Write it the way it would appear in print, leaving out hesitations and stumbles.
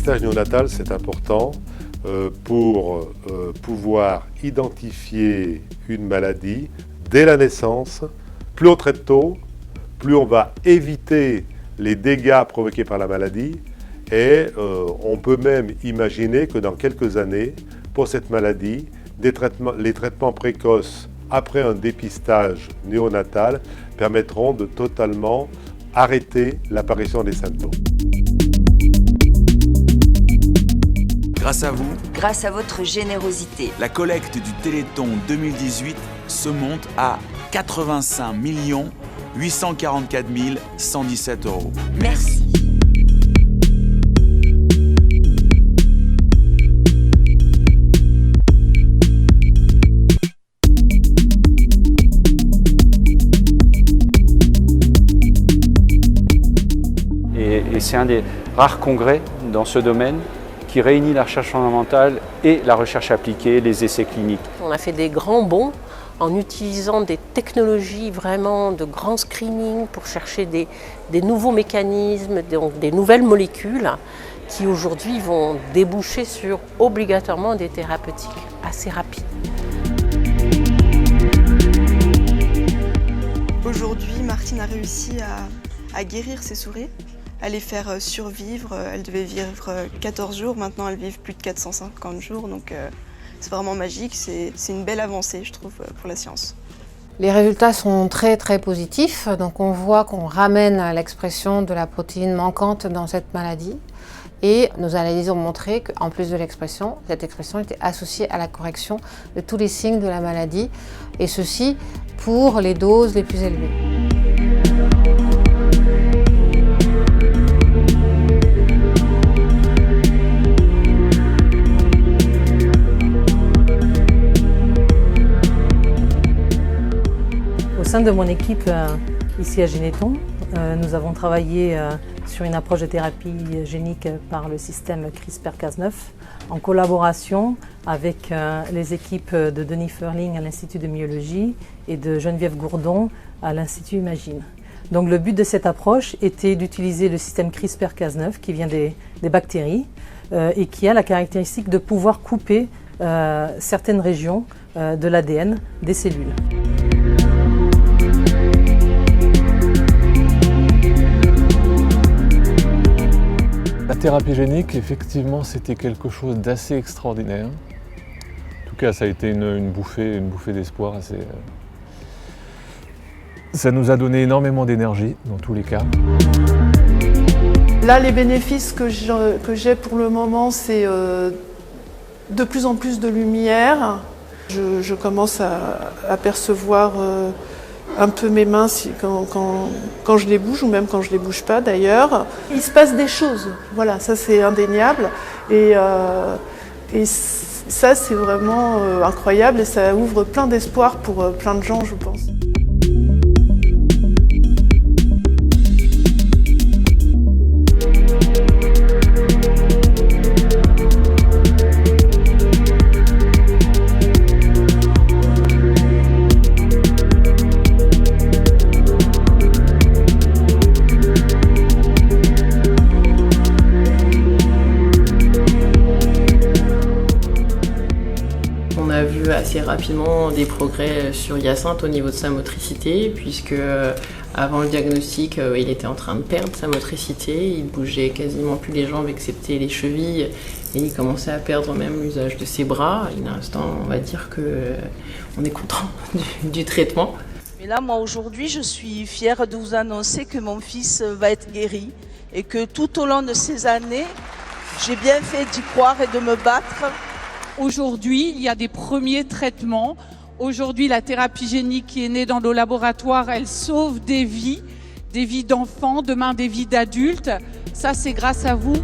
dépistage néonatal, c'est important pour pouvoir identifier une maladie dès la naissance. Plus on traite tôt, plus on va éviter les dégâts provoqués par la maladie et on peut même imaginer que dans quelques années, pour cette maladie, les traitements précoces après un dépistage néonatal permettront de totalement arrêter l'apparition des symptômes. Grâce à vous, grâce à votre générosité, la collecte du Téléthon 2018 se monte à 85 844 117 €. Merci. Et c'est un des rares congrès dans ce domaine qui réunit la recherche fondamentale et la recherche appliquée, les essais cliniques. On a fait des grands bonds en utilisant des technologies vraiment de grand screening pour chercher des nouveaux mécanismes, donc des nouvelles molécules qui aujourd'hui vont déboucher sur obligatoirement des thérapeutiques assez rapides. Aujourd'hui, Martine a réussi à guérir ses souris, à les faire survivre. Elles devaient vivre 14 jours, maintenant elles vivent plus de 450 jours, donc c'est vraiment magique, c'est une belle avancée je trouve pour la science. Les résultats sont très positifs, donc on voit qu'on ramène à l'expression de la protéine manquante dans cette maladie et nos analyses ont montré qu'en plus de l'expression, cette expression était associée à la correction de tous les signes de la maladie et ceci pour les doses les plus élevées. Au sein de mon équipe ici à Généthon, nous avons travaillé sur une approche de thérapie génique par le système CRISPR-Cas9 en collaboration avec les équipes de Denis Ferling à l'Institut de myologie et de Geneviève Gourdon à l'Institut Imagine. Donc le but de cette approche était d'utiliser le système CRISPR-Cas9 qui vient des bactéries et qui a la caractéristique de pouvoir couper certaines régions de l'ADN des cellules. La thérapie génique, effectivement, c'était quelque chose d'assez extraordinaire. En tout cas, ça a été une bouffée d'espoir. Ça nous a donné énormément d'énergie, dans tous les cas. Là, les bénéfices que j'ai pour le moment, c'est de plus en plus de lumière. Je commence à percevoir un peu mes mains quand je les bouge, ou même quand je les bouge pas d'ailleurs. Il se passe des choses, voilà, ça c'est indéniable. Et ça c'est vraiment incroyable et ça ouvre plein d'espoir pour plein de gens, je pense. On a vu assez rapidement des progrès sur Hyacinthe au niveau de sa motricité, puisque avant le diagnostic, il était en train de perdre sa motricité, il bougeait quasiment plus les jambes excepté les chevilles, et il commençait à perdre même l'usage de ses bras. Il y a un instant, on va dire qu'on est content du traitement. Mais là, moi aujourd'hui, je suis fière de vous annoncer que mon fils va être guéri et que tout au long de ces années, j'ai bien fait d'y croire et de me battre. Aujourd'hui, il y a des premiers traitements. Aujourd'hui, la thérapie génique qui est née dans nos laboratoires, elle sauve des vies d'enfants, demain des vies d'adultes. Ça, c'est grâce à vous.